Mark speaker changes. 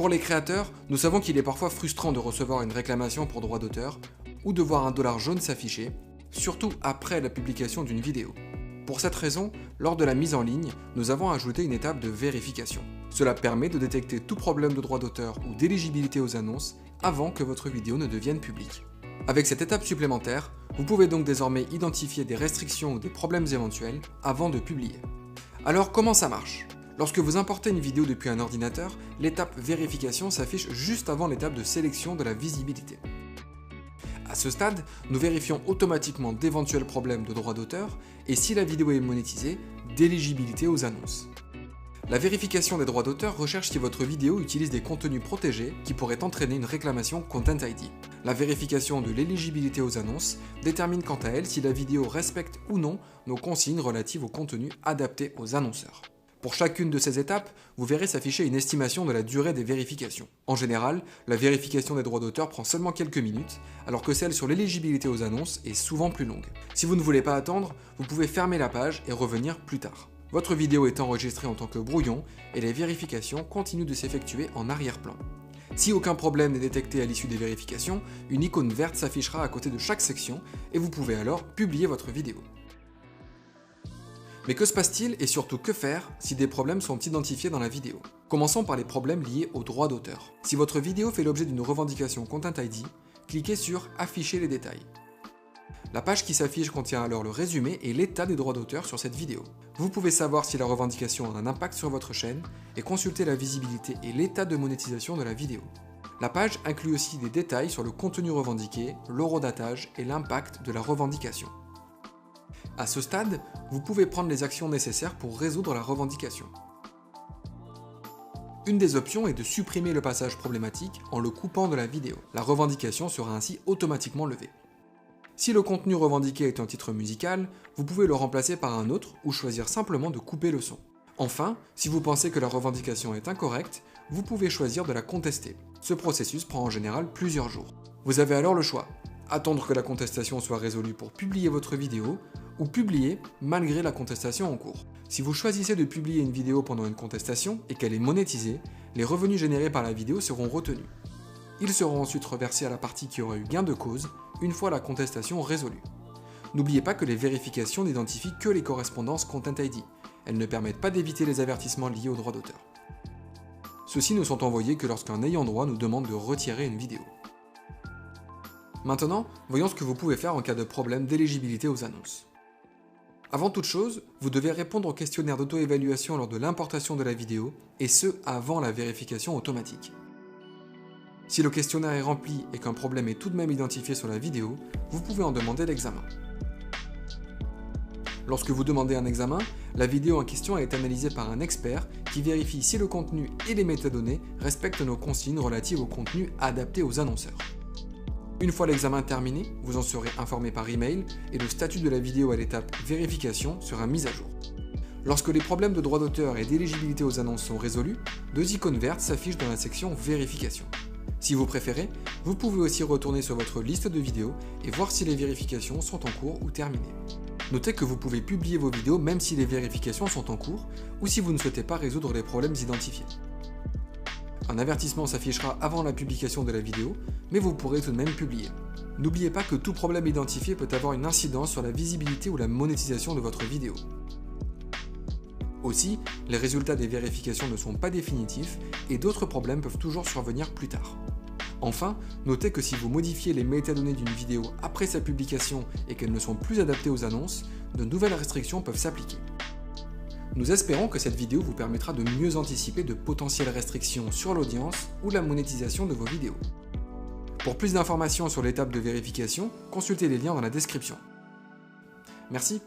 Speaker 1: Pour les créateurs, nous savons qu'il est parfois frustrant de recevoir une réclamation pour droit d'auteur ou de voir un dollar jaune s'afficher, surtout après la publication d'une vidéo. Pour cette raison, lors de la mise en ligne, nous avons ajouté une étape de vérification. Cela permet de détecter tout problème de droit d'auteur ou d'éligibilité aux annonces avant que votre vidéo ne devienne publique. Avec cette étape supplémentaire, vous pouvez donc désormais identifier des restrictions ou des problèmes éventuels avant de publier. Alors comment ça marche ? Lorsque vous importez une vidéo depuis un ordinateur, l'étape vérification s'affiche juste avant l'étape de sélection de la visibilité. À ce stade, nous vérifions automatiquement d'éventuels problèmes de droit d'auteur et si la vidéo est monétisée, d'éligibilité aux annonces. La vérification des droits d'auteur recherche si votre vidéo utilise des contenus protégés qui pourraient entraîner une réclamation Content ID. La vérification de l'éligibilité aux annonces détermine quant à elle si la vidéo respecte ou non nos consignes relatives aux contenus adaptés aux annonceurs. Pour chacune de ces étapes, vous verrez s'afficher une estimation de la durée des vérifications. En général, la vérification des droits d'auteur prend seulement quelques minutes, alors que celle sur l'éligibilité aux annonces est souvent plus longue. Si vous ne voulez pas attendre, vous pouvez fermer la page et revenir plus tard. Votre vidéo est enregistrée en tant que brouillon et les vérifications continuent de s'effectuer en arrière-plan. Si aucun problème n'est détecté à l'issue des vérifications, une icône verte s'affichera à côté de chaque section et vous pouvez alors publier votre vidéo. Mais que se passe-t-il et surtout que faire si des problèmes sont identifiés dans la vidéo ? Commençons par les problèmes liés aux droits d'auteur. Si votre vidéo fait l'objet d'une revendication Content ID, cliquez sur « Afficher les détails ». La page qui s'affiche contient alors le résumé et l'état des droits d'auteur sur cette vidéo. Vous pouvez savoir si la revendication a un impact sur votre chaîne et consulter la visibilité et l'état de monétisation de la vidéo. La page inclut aussi des détails sur le contenu revendiqué, l'horodatage et l'impact de la revendication. À ce stade, vous pouvez prendre les actions nécessaires pour résoudre la revendication. Une des options est de supprimer le passage problématique en le coupant de la vidéo. La revendication sera ainsi automatiquement levée. Si le contenu revendiqué est un titre musical, vous pouvez le remplacer par un autre ou choisir simplement de couper le son. Enfin, si vous pensez que la revendication est incorrecte, vous pouvez choisir de la contester. Ce processus prend en général plusieurs jours. Vous avez alors le choix. Attendre que la contestation soit résolue pour publier votre vidéo, ou publier malgré la contestation en cours. Si vous choisissez de publier une vidéo pendant une contestation et qu'elle est monétisée, les revenus générés par la vidéo seront retenus. Ils seront ensuite reversés à la partie qui aura eu gain de cause une fois la contestation résolue. N'oubliez pas que les vérifications n'identifient que les correspondances Content ID. Elles ne permettent pas d'éviter les avertissements liés aux droits d'auteur. Ceux-ci ne sont envoyés que lorsqu'un ayant droit nous demande de retirer une vidéo. Maintenant, voyons ce que vous pouvez faire en cas de problème d'éligibilité aux annonces. Avant toute chose, vous devez répondre au questionnaire d'auto-évaluation lors de l'importation de la vidéo, et ce avant la vérification automatique. Si le questionnaire est rempli et qu'un problème est tout de même identifié sur la vidéo, vous pouvez en demander l'examen. Lorsque vous demandez un examen, la vidéo en question est analysée par un expert qui vérifie si le contenu et les métadonnées respectent nos consignes relatives au contenu adapté aux annonceurs. Une fois l'examen terminé, vous en serez informé par email et le statut de la vidéo à l'étape vérification sera mis à jour. Lorsque les problèmes de droit d'auteur et d'éligibilité aux annonces sont résolus, deux icônes vertes s'affichent dans la section vérification. Si vous préférez, vous pouvez aussi retourner sur votre liste de vidéos et voir si les vérifications sont en cours ou terminées. Notez que vous pouvez publier vos vidéos même si les vérifications sont en cours ou si vous ne souhaitez pas résoudre les problèmes identifiés. Un avertissement s'affichera avant la publication de la vidéo, mais vous pourrez tout de même publier. N'oubliez pas que tout problème identifié peut avoir une incidence sur la visibilité ou la monétisation de votre vidéo. Aussi, les résultats des vérifications ne sont pas définitifs et d'autres problèmes peuvent toujours survenir plus tard. Enfin, notez que si vous modifiez les métadonnées d'une vidéo après sa publication et qu'elles ne sont plus adaptées aux annonces, de nouvelles restrictions peuvent s'appliquer. Nous espérons que cette vidéo vous permettra de mieux anticiper de potentielles restrictions sur l'audience ou la monétisation de vos vidéos. Pour plus d'informations sur l'étape de vérification, consultez les liens dans la description. Merci.